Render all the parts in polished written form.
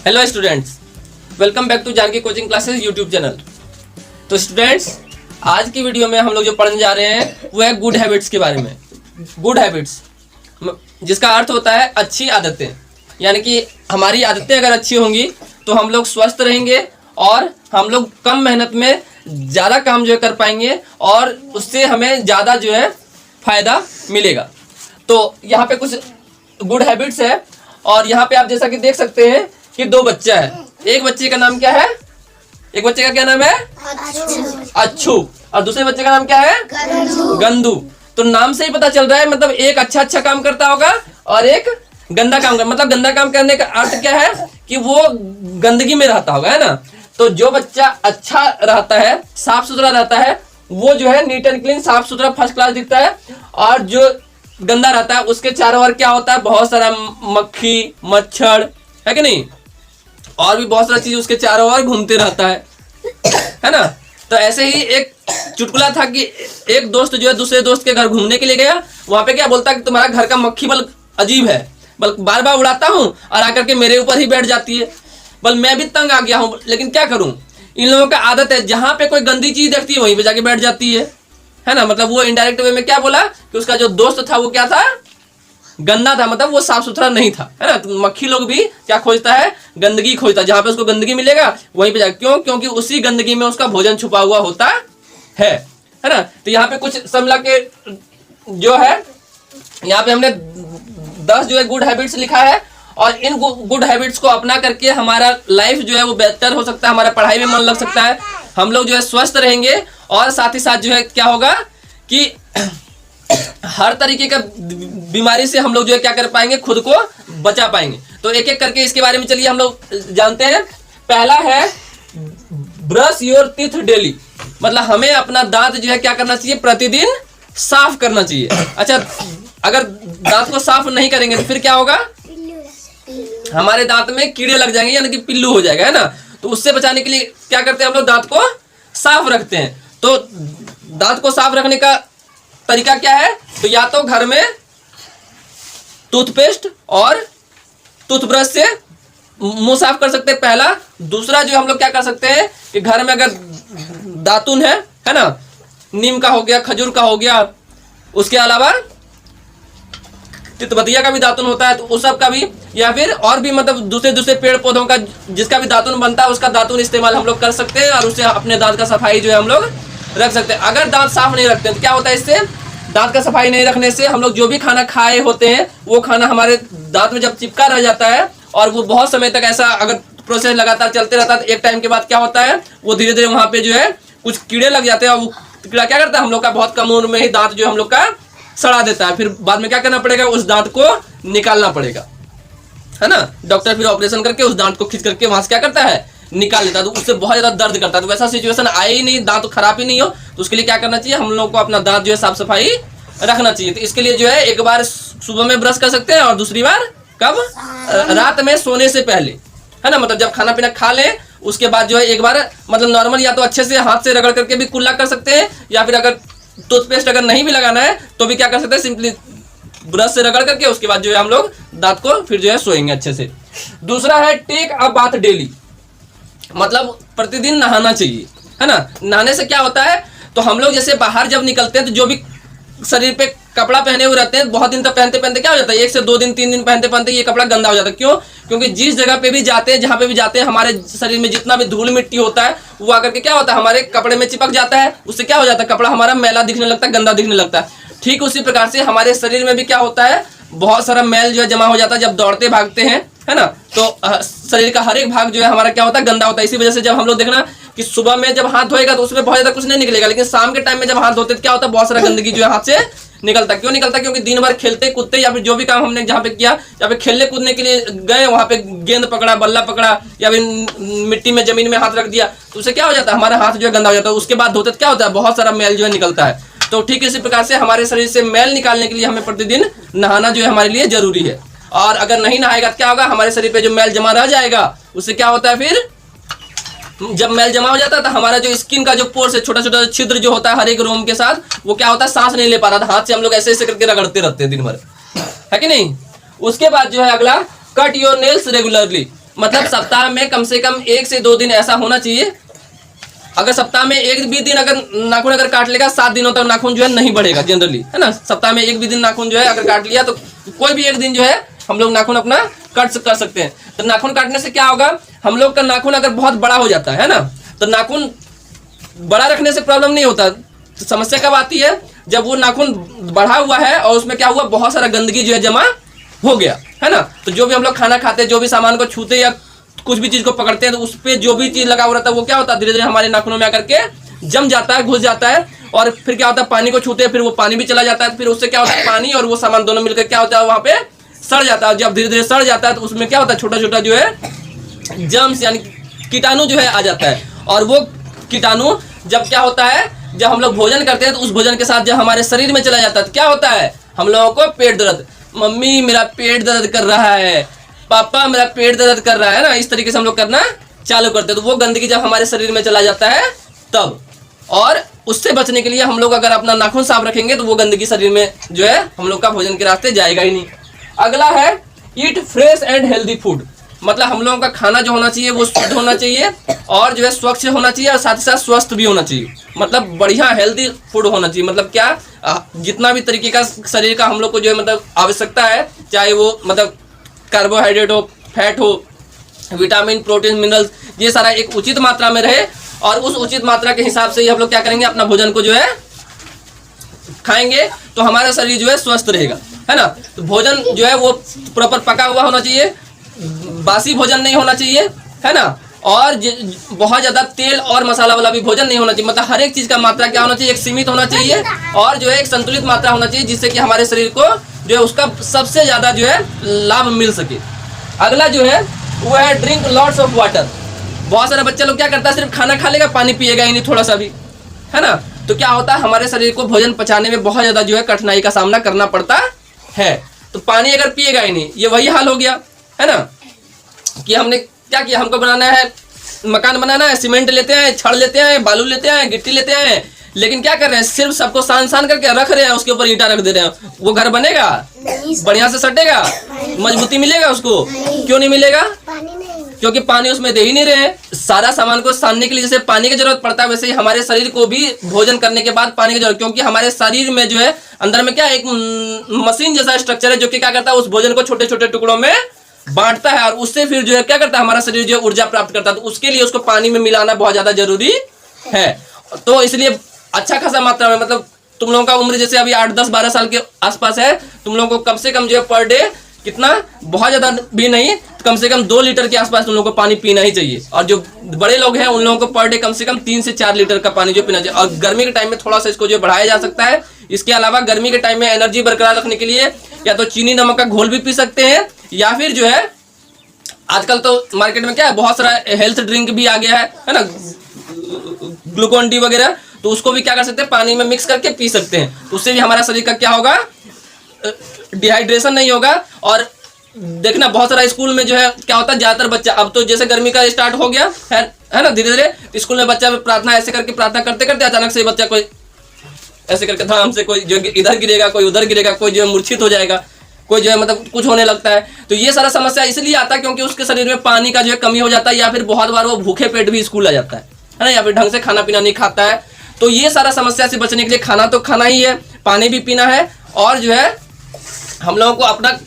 Hello students, welcome back to Janaki coaching classes YouTube channel. तो students, आज की video में हम लोग जो पढ़ने जा रहे हैं वो है गुड हैबिट्स के बारे में। गुड हैबिट्स जिसका अर्थ होता है अच्छी आदतें, यानी कि हमारी आदतें अगर अच्छी होंगी तो हम लोग स्वस्थ रहेंगे और हम लोग कम मेहनत में ज़्यादा काम जो है कर पाएंगे और उससे हमें ज़्यादा जो है फायदा मिलेगा। तो यहाँ पे कुछ गुड हैबिट्स है और यहाँ पे आप जैसा कि देख सकते हैं कि दो बच्चा है। एक बच्चे का नाम क्या है? एक बच्चे का क्या नाम है? अच्छू। और दूसरे बच्चे का नाम क्या है? गंदू। तो नाम से ही पता चल रहा है, मतलब एक अच्छा काम करता होगा और एक गंदा काम कर, मतलब गंदा काम करने का अर्थ क्या है कि वो गंदगी में रहता होगा, है ना। तो जो बच्चा अच्छा रहता है, साफ सुथरा रहता है, वो जो है नीट एंड क्लीन, साफ सुथरा, फर्स्ट क्लास दिखता है। और जो गंदा रहता है उसके चारों ओर क्या होता है? बहुत सारा मक्खी, मच्छर, है कि नहीं, और भी बहुत सारा चीज उसके चारों ओर घूमते रहता है ना। तो ऐसे ही एक चुटकुला था कि एक दोस्त जो है दूसरे दोस्त के घर घूमने के लिए गया। वहां पे क्या बोलता है कि तुम्हारा घर का मक्खी बल अजीब है, बल बार बार उड़ाता हूँ और आकर के मेरे ऊपर ही बैठ जाती है, बल मैं भी तंग आ गया हूँ, लेकिन क्या करूं। इन लोगों का आदत है जहां पे कोई गंदी चीज देखती है वहीं पे जाके बैठ जाती है ना। मतलब वो इनडायरेक्ट वे में क्या बोला कि उसका जो दोस्त था वो क्या था? गंदा था, मतलब वो साफ सुथरा नहीं था, है ना। तो मक्खी लोग भी क्या खोजता है? गंदगी खोजता है। जहां पे उसको गंदगी मिलेगा वहीं पे जाके, क्यों? क्योंकि उसी गंदगी में उसका भोजन छुपा हुआ होता है ना। तो यहाँ पे कुछ समझा के जो है, यहाँ पे हमने 10 जो है गुड हैबिट्स लिखा है और इन गुड हैबिट्स को अपना करके हमारा लाइफ जो है वो बेहतर हो सकता है, हमारा पढ़ाई में मन लग सकता है, हम लोग जो है स्वस्थ रहेंगे और साथ ही साथ जो है क्या होगा कि हर तरीके का बीमारी से हम लोग जो है क्या कर पाएंगे? खुद को बचा पाएंगे। तो एक एक करके इसके बारे में चलिए हम लोग जानते हैं। पहला है ब्रश योर टीथ डेली, मतलब हमें अपना दांत जो है क्या करना चाहिए? प्रतिदिन साफ करना चाहिए। अच्छा, अगर दांत को साफ नहीं करेंगे तो फिर क्या होगा? हमारे दांत में कीड़े लग जाएंगे, यानी कि पिल्लू हो जाएगा, है ना। तो उससे बचाने के लिए क्या करते हैं हम लोग? दांत को साफ रखते हैं। तो दांत को साफ रखने का तरीका क्या है? तो या तो घर में टूथपेस्ट और टूथब्रश से मुंह साफ कर सकते हैं, पहला। दूसरा जो हम लोग क्या कर सकते हैं कि घर में अगर दातुन है ना, नीम का हो गया, खजूर का हो गया, उसके अलावा तितबतिया का भी दातुन होता है, तो उस सब का भी, या फिर और भी मतलब दूसरे पेड़ पौधों का जिसका भी दातुन बनता है उसका दातुन इस्तेमाल हम लोग कर सकते हैं और उससे अपने दांत का सफाई जो है हम लोग रख सकते हैं। अगर दांत साफ नहीं रखते हैं तो क्या होता है? इससे दांत का सफाई नहीं रखने से हम लोग जो भी खाना खाए होते हैं वो खाना हमारे दांत में जब चिपका रह जाता है और वो बहुत समय तक ऐसा अगर प्रोसेस लगातार चलते रहता है तो एक टाइम के बाद क्या होता है? वो धीरे धीरे वहां पे जो है कुछ कीड़े लग जाते हैं और वो कीड़ा क्या करता है? हम लोग का बहुत कम उम्र में ही दांत जो हम लोग का सड़ा देता है। फिर बाद में क्या करना पड़ेगा? उस दांत को निकालना पड़ेगा, है ना। डॉक्टर फिर ऑपरेशन करके उस दांत को खींच करके वहां से क्या करता है? निकाल लेता है। तो उससे बहुत ज्यादा दर्द करता है। तो वैसा सिचुएशन आए ही नहीं, दांत खराब ही नहीं हो, तो उसके लिए क्या करना चाहिए? हम लोग को अपना दांत जो है साफ सफाई रखना चाहिए। तो इसके लिए जो है एक बार सुबह में ब्रश कर सकते हैं और दूसरी बार कब? रात में सोने से पहले, है ना। मतलब जब खाना पीना खा ले उसके बाद जो है एक बार मतलब नॉर्मल या तो अच्छे से हाथ से रगड़ करके भी कुल्ला कर सकते हैं, या फिर अगर टूथपेस्ट अगर नहीं भी लगाना है तो भी क्या कर सकते हैं? सिंपली ब्रश से रगड़ करके उसके बाद जो है हम लोग दांत को फिर जो है सोएंगे अच्छे से। दूसरा है टेक अ बाथ डेली, मतलब प्रतिदिन नहाना चाहिए, है ना। नहाने से क्या होता है? तो हम लोग जैसे बाहर जब निकलते हैं तो जो भी शरीर पे कपड़ा पहने हुए रहते हैं बहुत दिन तक पहनते पहनते क्या हो जाता है? 1 से 2 दिन 3 दिन पहनते पहनते ये कपड़ा गंदा हो जाता है। क्यों? क्योंकि जिस जगह पे भी जाते हैं, जहां पे भी जाते हैं, हमारे शरीर में जितना भी धूल मिट्टी होता है वो आकर के क्या होता है? हमारे कपड़े में चिपक जाता है। उससे क्या हो जाता है? कपड़ा हमारा मैला दिखने लगता है, गंदा दिखने लगता है। ठीक उसी प्रकार से हमारे शरीर में भी क्या होता है? बहुत सारा मैल जो है जमा हो जाता है जब दौड़ते भागते हैं, है ना। तो शरीर का हर एक भाग जो है हमारा क्या होता है? गंदा होता है। इसी वजह से जब हम लोग देखना कि सुबह में जब हाथ धोएगा तो उसमें बहुत ज्यादा कुछ नहीं निकलेगा, लेकिन शाम के टाइम में जब हाथ धोते तो क्या होता है? बहुत सारा गंदगी जो है हाथ से निकलता है। क्यों निकलता है? क्योंकि दिन भर खेलते कूदते या फिर जो भी काम हमने जहाँ पे किया, जहाँ पे खेलने कूदने के लिए गए वहां पे गेंद पकड़ा, बल्ला पकड़ा या फिर मिट्टी में जमीन में हाथ रख दिया, तो उससे क्या हो जाता है? हमारा हाथ जो है गंदा हो जाता है। उसके बाद धोते तो क्या होता है? बहुत सारा मैल जो है निकलता है। तो ठीक इसी प्रकार से हमारे शरीर से मैल निकालने के लिए हमें प्रतिदिन नहाना जो है हमारे लिए जरूरी है। और अगर नहीं नहाएगा तो क्या होगा? हमारे शरीर पे जो मैल जमा रह जाएगा उससे क्या होता है? फिर जब मैल जमा हो जाता है तो हमारा जो स्किन का जो पोर्स है, छोटा छोटा छिद्र जो होता है हर एक रोम के साथ, वो क्या होता है? सांस नहीं ले पा रहा था। हाथ से हम लोग ऐसे ऐसे करके रगड़ते रहते हैं दिन भर, है कि नहीं। उसके बाद जो है अगला, कट योर नेल्स रेगुलरली, मतलब सप्ताह में कम से कम 1 से 2 दिन ऐसा होना चाहिए। अगर सप्ताह में एक भी दिन अगर नाखून अगर काट लेगा 7 दिनों तक नाखून जो है नहीं बढ़ेगा जनरली, है ना। सप्ताह में एक भी दिन नाखून जो है अगर काट लिया तो कोई भी एक दिन जो है हम लोग नाखून अपना कट कर सकते हैं। तो नाखून काटने से क्या होगा, हम लोग का नाखून अगर बहुत बड़ा हो जाता है ना, तो नाखून बड़ा रखने से प्रॉब्लम नहीं होता। तो समस्या कब आती है, जब वो नाखून बढ़ा हुआ है और उसमें क्या हुआ, बहुत सारा गंदगी जो है जमा हो गया, है ना। तो जो भी हम लोग खाना खाते हैं, जो भी सामान को छूते या कुछ भी चीज को पकड़ते हैं, तो उस पर जो भी चीज लगा हुआ रहता है वो क्या होता है, धीरे धीरे हमारे नाखूनों में आकर के जम जाता है, घुस जाता है। और फिर क्या होता है, पानी को छूते हैं, फिर वो पानी भी चला जाता है, फिर उससे क्या होता है, पानी और वो सामान दोनों मिलकर क्या होता है, वहां पे सड़ जाता है। जब धीरे धीरे सड़ जाता है तो उसमें क्या होता है, छोटा छोटा जो है जर्म्स यानी कीटाणु जो है आ जाता है। और वो कीटाणु जब क्या होता है, जब हम लोग भोजन करते हैं तो उस भोजन के साथ जब हमारे शरीर में चला जाता है तो क्या होता है, हम लोगों को पेट दर्द, मम्मी मेरा पेट दर्द कर रहा है, पापा मेरा पेट दर्द कर रहा है ना, इस तरीके से हम लोग करना चालू करते हैं। तो वो गंदगी जब हमारे शरीर में चला जाता है तब, और उससे बचने के लिए हम लोग अगर अपना नाखून साफ रखेंगे तो वो गंदगी शरीर में जो है हम लोग का भोजन के रास्ते जाएगा ही नहीं। अगला है ईट फ्रेश एंड हेल्दी फूड। मतलब हम लोगों का खाना जो होना चाहिए वो शुद्ध होना चाहिए और जो है स्वच्छ होना चाहिए और साथ ही साथ स्वस्थ भी होना चाहिए। मतलब बढ़िया हेल्दी फूड होना चाहिए। मतलब क्या, जितना भी तरीके का शरीर का हम लोग को जो है मतलब आवश्यकता है, चाहे वो मतलब कार्बोहाइड्रेट हो, फैट हो, विटामिन, प्रोटीन, मिनरल्स, ये सारा एक उचित मात्रा में रहे। और उस उचित मात्रा के हिसाब से ही हम लोग क्या करेंगे, अपना भोजन को जो है खाएंगे तो हमारा शरीर जो है स्वस्थ रहेगा, है ना। तो भोजन जो है वो प्रॉपर पका हुआ होना चाहिए, बासी भोजन नहीं होना चाहिए, है ना। और बहुत ज्यादा तेल और मसाला वाला भी भोजन नहीं होना चाहिए। मतलब हर एक चीज का मात्रा क्या होना चाहिए, एक सीमित होना चाहिए और जो है एक संतुलित मात्रा होना चाहिए, जिससे कि हमारे शरीर को जो है उसका सबसे ज्यादा जो है लाभ मिल सके। अगला जो है वो है ड्रिंक लॉट्स ऑफ वाटर। बहुत सारे बच्चे लोग क्या करता है, सिर्फ खाना खा लेगा, पानी पिएगा ही नहीं थोड़ा सा भी, है ना। तो क्या होता है, हमारे शरीर को भोजन पचाने में बहुत ज्यादा जो है कठिनाई का सामना करना पड़ता है। तो पानी अगर पिएगा ही नहीं, ये वही हाल हो गया, है ना। कि हमने क्या किया, हमको बनाना है, मकान बनाना है, सीमेंट लेते हैं, छड़ लेते हैं, बालू लेते हैं, गिट्टी लेते हैं, लेकिन क्या कर रहे हैं, सिर्फ सबको सान सान करके रख रहे हैं, उसके ऊपर ईंटा रख दे रहे हैं। वो घर बनेगा, बढ़िया से सटेगा, मजबूती मिलेगा उसको? क्यों नहीं मिलेगा? क्योंकि पानी उसमें दे ही नहीं रहे हैं। सारा सामान को सानने के लिए जैसे पानी की जरूरत पड़ता है, वैसे ही हमारे शरीर को भी भोजन करने के बाद पानी की जरूरत, क्योंकि हमारे शरीर में जो है अंदर में क्या एक मशीन जैसा स्ट्रक्चर है, जो कि क्या करता है, उस भोजन को छोटे छोटे टुकड़ों में बांटता है और उससे फिर जो है क्या करता है, हमारा शरीर जो ऊर्जा प्राप्त करता है। तो उसके लिए उसको पानी में मिलाना बहुत ज्यादा जरूरी है। तो इसलिए अच्छा खासा मात्रा में, मतलब तुम लोगों का उम्र जैसे अभी 8, 10, 12 साल के आसपास है, तुम लोगों को कम से कम जो है पर डे कितना, बहुत ज्यादा भी नहीं, कम से कम 2 लीटर के आसपास तुम लोगों को पानी पीना ही चाहिए। और जो बड़े लोग हैं उन लोगों को पर डे कम से कम 3 से 4 लीटर का पानी जो पीना चाहिए। और गर्मी के टाइम में थोड़ा सा इसको जो बढ़ाया जा सकता है। इसके अलावा गर्मी के टाइम में एनर्जी बरकरार रखने के लिए या तो चीनी नमक का घोल भी पी सकते हैं, या फिर जो है आजकल तो मार्केट में क्या है, बहुत सारा हेल्थ ड्रिंक भी आ गया है ना, ग्लूकोन डी वगैरह, तो उसको भी क्या कर सकते हैं, पानी में मिक्स करके पी सकते हैं। तो उससे भी हमारा शरीर का क्या होगा, डिहाइड्रेशन नहीं होगा। और देखना बहुत सारा स्कूल में जो है क्या होता है, ज्यादातर बच्चा, अब तो जैसे गर्मी का स्टार्ट हो गया है ना, धीरे धीरे स्कूल में बच्चा प्रार्थना ऐसे करके, प्रार्थना करते करते अचानक से बच्चा कोई ऐसे करके धाम से कोई जो इधर गिरेगा, कोई उधर गिरेगा, कोई जो है मूर्छित हो जाएगा, कोई जो है मतलब कुछ होने लगता है। तो ये सारा समस्या इसलिए आता है क्योंकि उसके शरीर में पानी का जो है कमी हो जाता है, या फिर बहुत बार वो भूखे पेट भी स्कूल आ जाता है ना, या फिर ढंग से खाना पीना नहीं खाता है। तो ये सारा समस्या से बचने के लिए खाना तो खाना ही है, पानी भी पीना है, और जो है हम लोगों को अपना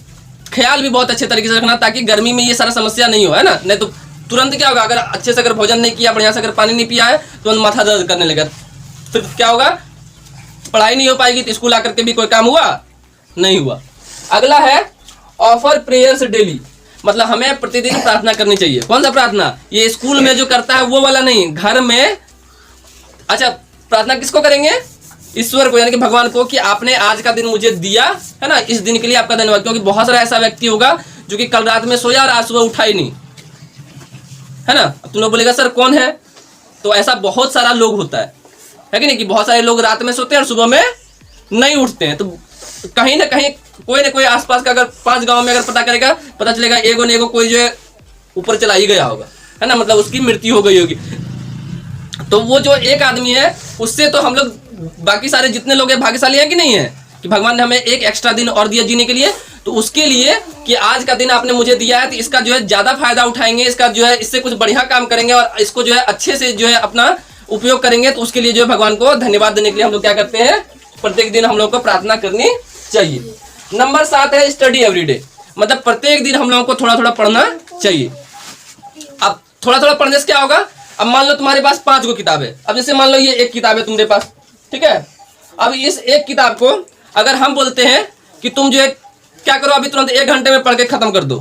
ख्याल भी बहुत अच्छे तरीके से रखना, ताकि गर्मी में ये सारा समस्या नहीं हो, है ना। नहीं तो तुरंत क्या होगा, अगर अच्छे से अगर भोजन नहीं किया, बढ़िया से अगर पानी नहीं पिया है, तो माथा दर्द करने लगेगा, फिर क्या होगा, पढ़ाई नहीं हो पाएगी, तो स्कूल आकर के भी कोई काम हुआ नहीं हुआ। अगला है ऑफर प्रेयर्स डेली। मतलब हमें प्रतिदिन प्रार्थना करनी चाहिए। कौन सा प्रार्थना, ये स्कूल में जो करता है वो वाला नहीं, घर में। अच्छा, प्रार्थना किसको करेंगे, ईश्वर को, यानी कि भगवान को, कि आपने आज का दिन मुझे दिया, है ना, इस दिन के लिए आपका धन्यवाद। क्योंकि बहुत सारा ऐसा व्यक्ति होगा जो कि कल रात में सोया और आज सुबह उठा ही नहीं, है ना। तुम लोग बोलेगा सर कौन है, तो ऐसा बहुत सारा लोग होता है कि नहीं, कि बहुत सारे लोग रात में सोते हैं और सुबह में नहीं उठते हैं। तो कहीं ना कहीं कोई ना कोई आसपास का अगर 5 गांव में अगर पता करेगा, पता चलेगा एगो न एगो कोई जो है ऊपर चला ही गया होगा, है ना, मतलब उसकी मृत्यु हो गई होगी। तो वो जो एक आदमी है, उससे तो हम लोग बाकी सारे जितने लोग हैं भाग्यशाली है कि नहीं है, कि भगवान ने हमें एक एक्स्ट्रा दिन और दिया जीने के लिए। तो उसके लिए कि आज का दिन आपने मुझे दिया है तो इसका जो है ज़्यादा फायदा उठाएंगे, इसका जो है इससे कुछ बढ़िया काम करेंगे और इसको जो है अच्छे से जो है अपना उपयोग करेंगे। तो उसके लिए जो है भगवान को धन्यवाद देने के लिए हम लोग क्या करते हैं, प्रत्येक दिन हम लोग को प्रार्थना करनी चाहिए। नंबर 7 है स्टडी एवरीडे, मतलब प्रत्येक दिन हम लोगों को थोड़ा थोड़ा पढ़ना चाहिए। अब थोड़ा थोड़ा पढ़ने से क्या होगा, अब मान लो तुम्हारे पास 5 गो किताब है, अब जैसे मान लो ये एक किताब है तुम्हारे पास, ठीक है। अब इस एक किताब को अगर हम बोलते हैं कि तुम जो है क्या करो, अभी तुरंत 1 घंटे में पढ़ के खत्म कर दो,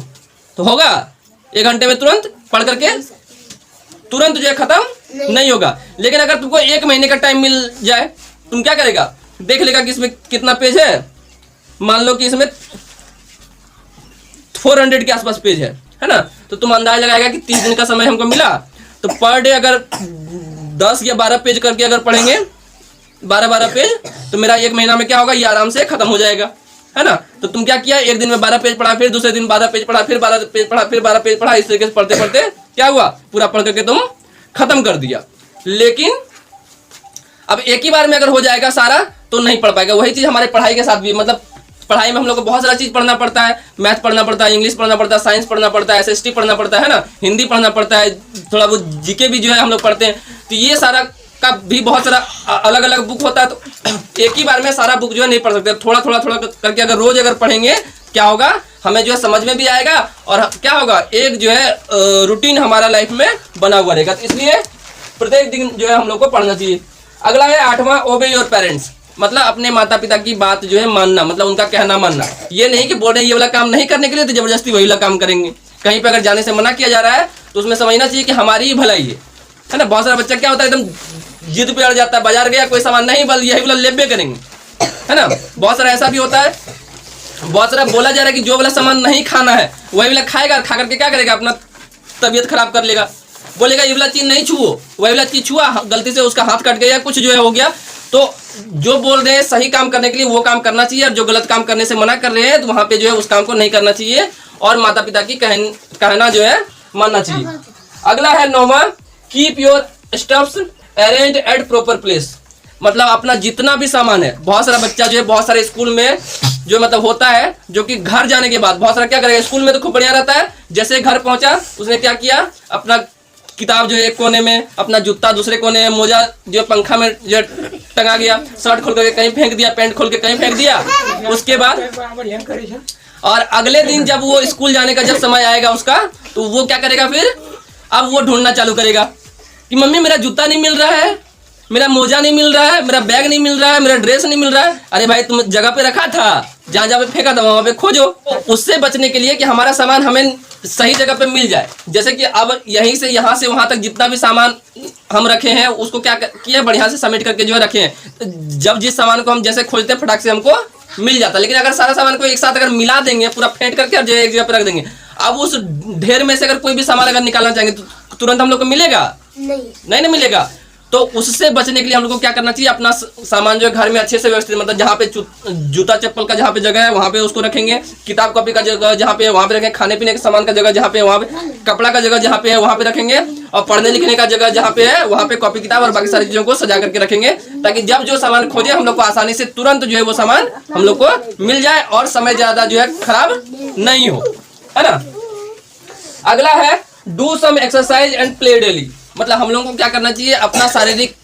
तो होगा? 1 घंटे में तुरंत पढ़ करके तुरंत जो है खत्म नहीं होगा। लेकिन अगर तुमको 1 महीने का टाइम मिल जाए, तुम क्या करेगा, देख लेगा कि इसमें कितना पेज है। मान लो कि इसमें 400 के आसपास पेज है ना, तो तुम अंदाज लगाएगा कि 30 दिन का समय हमको मिला, तो पर डे अगर 10 या 12 पेज करके अगर पढ़ेंगे, 12 पेज, तो मेरा 1 महीना में क्या होगा, ये आराम से खत्म हो जाएगा, है ना। तो तुम क्या किया, एक दिन में 12 पेज पढ़ा, फिर दूसरे दिन 12 पेज पढ़ा, फिर 12 पेज पढ़ा, फिर 12 पेज पढ़ा, इस तरीके से पढ़ते पढ़ते क्या हुआ, पूरा पढ़ करके तुम खत्म कर दिया। लेकिन अब एक ही बार में अगर हो जाएगा सारा तो नहीं पढ़ पाएगा। वही चीज हमारे पढ़ाई के साथ भी, मतलब पढ़ाई में हम लोग को बहुत सारा चीज पढ़ना पड़ता है, मैथ पढ़ना पड़ता है, इंग्लिश पढ़ना पड़ता है, साइंस पढ़ना पड़ता है, SST पढ़ना पड़ता है ना, हिंदी पढ़ना पड़ता है, थोड़ा बहुत जीके भी जो है हम लोग पढ़ते हैं। तो ये सारा का भी बहुत सारा अलग अलग बुक होता है, तो एक ही बार में सारा बुक जो है नहीं पढ़ सकते। थोड़ा थोड़ा थोड़ा करके अगर रोज अगर पढ़ेंगे क्या होगा, हमें जो है समझ में भी आएगा और क्या होगा, एक जो है रूटीन हमारा लाइफ में बना हुआ रहेगा। तो इसलिए प्रत्येक दिन जो है हम लोग को पढ़ना चाहिए। अगला है 8वां, ओबे योर पेरेंट्स, मतलब अपने माता पिता की बात जो है मानना, मतलब उनका कहना मानना। ये नहीं कि बोल रहे हैं ये वाला काम नहीं करने के लिए तो जबरदस्ती वही वाला काम करेंगे। कहीं पे अगर जाने से मना किया जा रहा है तो उसमें समझना चाहिए कि हमारी ही भलाई है ना। बहुत सारा बच्चा क्या होता है, एकदम जिद पे अड़ जाता है, बाजार गया कोई सामान नहीं, बल यही वाला लेबे करेंगे, है ना। बहुत सारा ऐसा भी होता है, बहुत सारा बोला जा रहा है कि जो वाला सामान नहीं खाना है वही वाला खाएगा, खा करके क्या करेगा, अपना तबीयत खराब कर लेगा, बोलेगा ये वाला चीज नहीं छुओ, वही वाला चीज छुआ, गलती से उसका हाथ कट गया, कुछ जो है हो गया। तो जो बोल रहे हैं सही काम करने के लिए वो काम करना चाहिए, और जो गलत काम करने से मना कर रहे हैं तो वहां पे जो है उस काम को नहीं करना चाहिए, और माता पिता की कहना जो है मानना चाहिए। अगला है 9वां, keep your stuffs arranged at proper place, मतलब अपना जितना भी सामान है। बहुत सारा बच्चा जो है बहुत सारे स्कूल में जो मतलब होता है, जो कि घर जाने के बाद बहुत सारा क्या करेगा, स्कूल में तो खूब बढ़िया रहता है, जैसे घर पहुंचा उसने क्या किया, अपना किताब जो है एक कोने में, अपना जूता दूसरे कोने में, मोजा जो पंखा में जो टंगा गया, शर्ट खोल करके कहीं फेंक दिया, पैंट खोल के कहीं फेंक दिया। उसके बाद और अगले दिन जब वो स्कूल जाने का जब समय आएगा उसका, तो वो क्या करेगा, फिर अब वो ढूंढना चालू करेगा कि मम्मी मेरा जूता नहीं मिल रहा है, मेरा मोजा नहीं मिल रहा है, मेरा बैग नहीं मिल रहा है, मेरा ड्रेस नहीं मिल रहा है। अरे भाई तुम जगह पे रखा था, जहाँ जहाँ पे फेंका था वहां पे खोजो। उससे बचने के लिए कि हमारा सामान हमें सही जगह पे मिल जाए, जैसे कि अब यहीं से यहाँ से वहां तक जितना भी सामान हम रखे हैं उसको क्या किया, बढ़िया से समेट करके जो है रखे हैं। जब जिस सामान को हम जैसे खोजते हैं फटाक से हमको मिल जाता है। लेकिन अगर सारा सामान को एक साथ अगर मिला देंगे, पूरा फेंट करके और जो एक जगह पे रख देंगे, अब उस ढेर में से अगर कोई भी सामान अगर निकालना चाहेंगे तो तुरंत हम लोग को मिलेगा नहीं मिलेगा। तो उससे बचने के लिए हम लोग को क्या करना चाहिए, अपना सामान जो है घर में अच्छे से व्यवस्थित, मतलब जहाँ पे जूता चप्पल का जहाँ पे जगह है वहाँ पे उसको रखेंगे, किताब कॉपी का जगह जहाँ पे है वहाँ पे रखेंगे, खाने पीने के सामान का जगह जहाँ पे है वहाँ पे, कपड़ा का जगह जहाँ पे है वहाँ पे रखेंगे, और पढ़ने लिखने का जगह जहाँ पे है वहाँ पे कॉपी किताब और बाकी सारी चीजों को सजा करके रखेंगे, ताकि जब जो सामान खोजे हम लोग को आसानी से तुरंत जो है वो सामान हम लोग को मिल जाए और समय ज्यादा जो है खराब नहीं हो, है ना। अगला है do some exercise and play daily, मतलब हम लोगों को क्या करना चाहिए, अपना शारीरिक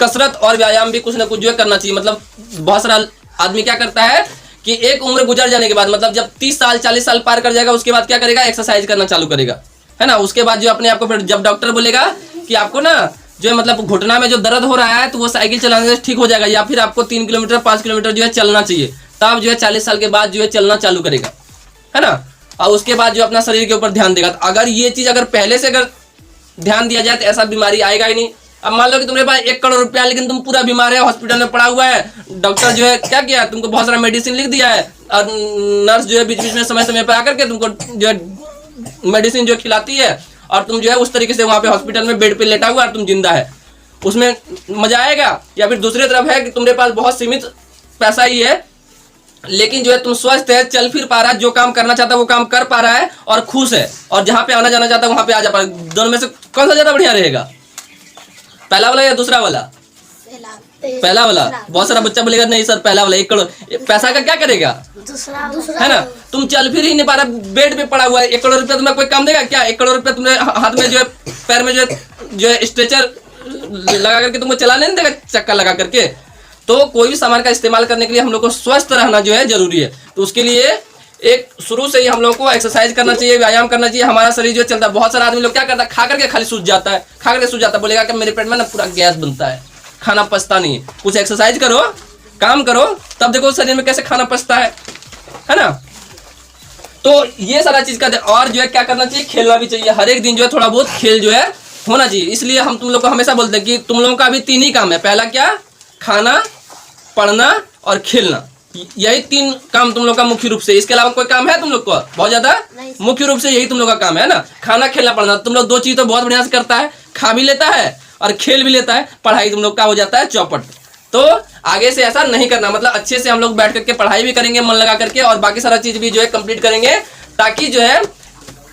कसरत और व्यायाम भी कुछ ना कुछ जो है करना चाहिए। मतलब बहुत सारा आदमी क्या करता है कि एक उम्र गुजर जाने के बाद, मतलब जब 30 साल 40 साल पार कर जाएगा उसके बाद क्या करेगा, एक्सरसाइज करना चालू करेगा, है ना। उसके बाद जो अपने आप को फिर जब डॉक्टर बोलेगा कि आपको ना जो है मतलब घुटना में जो दर्द हो रहा है तो वो साइकिल चलाने से ठीक हो जाएगा, या फिर आपको 3 किलोमीटर 5 किलोमीटर जो है चलना चाहिए, तब जो है 40 साल के बाद जो है चलना चालू करेगा, है ना। और उसके बाद जो अपना शरीर के ऊपर ध्यान देगा। तो अगर ये चीज अगर पहले से अगर ध्यान दिया जाए तो ऐसा बीमारी आएगा ही नहीं। अब मान लो कि तुम्हारे पास 1 करोड़ रुपया, लेकिन तुम पूरा बीमार है, हॉस्पिटल में पड़ा हुआ है, डॉक्टर जो है क्या किया, तुमको बहुत सारा मेडिसिन लिख दिया है, और नर्स जो है बीच बीच में समय समय पर आकर के तुमको जो है मेडिसिन जो खिलाती है, और तुम जो है उस तरीके से वहाँ पे हॉस्पिटल में बेड पे लेटा हुआ और तुम जिंदा है, उसमें मजा आएगा। या फिर दूसरी तरफ है कि तुम्हारे पास बहुत सीमित पैसा ही है, लेकिन जो है तुम स्वस्थ है, चल फिर पा रहा है, जो काम करना चाहता है वो काम कर पा रहा है और खुश है, और जहाँ पे आना जाना चाहता है वहाँ पे आ जा पा रहा है। दोनों में से कौन सा ज्यादा बढ़िया रहेगा, पहला वाला या दूसरा वाला? पहला वाला। बहुत सारा बच्चा बोलेगा नहीं सर पहला वाला 1 करोड़, पैसा का क्या करेगा, दूसरा है ना। तुम चल फिर ही नहीं पा रहा, बेड पे पड़ा हुआ है, 1 करोड़ रुपया तुम्हें कोई काम देगा क्या? 1 करोड़ रुपया तुमने हाथ में जो है, पैर में जो है स्ट्रेचर लगा करके तुमको चलाने नहीं देगा, चक्का लगा करके। तो कोई भी सामान का इस्तेमाल करने के लिए हम लोग को स्वस्थ रहना जो है जरूरी है। तो उसके लिए एक शुरू से ही हम लोग को एक्सरसाइज करना चाहिए, व्यायाम करना चाहिए, हमारा शरीर जो चलता है। बहुत सारा आदमी लोग क्या करता है, खा करके खाली सूझ जाता है, खा करके सूझ जाता है, बोलेगा कि मेरे पेट में ना पूरा गैस बनता है, खाना पचता नहीं। कुछ एक्सरसाइज करो, काम करो, तब देखो शरीर में कैसे खाना पचता है ना। तो ये सारा चीज का और जो है क्या करना चाहिए, खेलना भी चाहिए। हर एक दिन जो है थोड़ा बहुत खेल जो है होना चाहिए। इसलिए हम तुम लोग को हमेशा बोलते हैं कि तुम लोगों का अभी 3 ही काम है। पहला क्या, खाना, पढ़ना और खेलना। यही 3 काम तुम लोग का मुख्य रूप से। इसके अलावा कोई काम है तुम लोग को बहुत ज्यादा? मुख्य रूप से यही तुम लोग का काम है ना, खाना, खेलना, पढ़ना। तुम लोग 2 चीज तो बहुत बढ़िया से करता है, खा भी लेता है और खेल भी लेता है। पढ़ाई तुम लोग का हो जाता है चौपट। तो आगे से ऐसा नहीं करना, मतलब अच्छे से हम लोग बैठ करके पढ़ाई भी करेंगे मन लगा करके, और बाकी सारा चीज भी जो है कंप्लीट करेंगे, ताकि जो है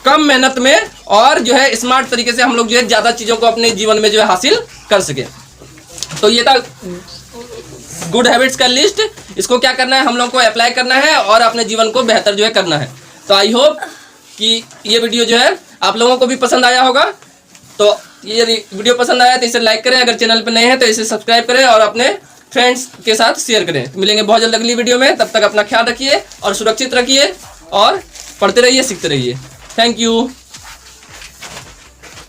कम मेहनत में और जो है स्मार्ट तरीके से हम लोग जो है ज्यादा चीजों को अपने जीवन में जो है हासिल कर सके। तो ये था गुड हैबिट्स का लिस्ट। इसको क्या करना है, हम लोग को अप्लाई करना है और अपने जीवन को बेहतर जो है करना है। तो आई होप कि ये वीडियो जो है आप लोगों को भी पसंद आया होगा। तो ये वीडियो पसंद आया तो इसे लाइक करें, अगर चैनल पर नए हैं तो इसे सब्सक्राइब करें और अपने फ्रेंड्स के साथ शेयर करें। मिलेंगे बहुत जल्द अगली वीडियो में, तब तक अपना ख्याल रखिए और सुरक्षित रखिए और पढ़ते रहिए, सीखते रहिए। Thank you.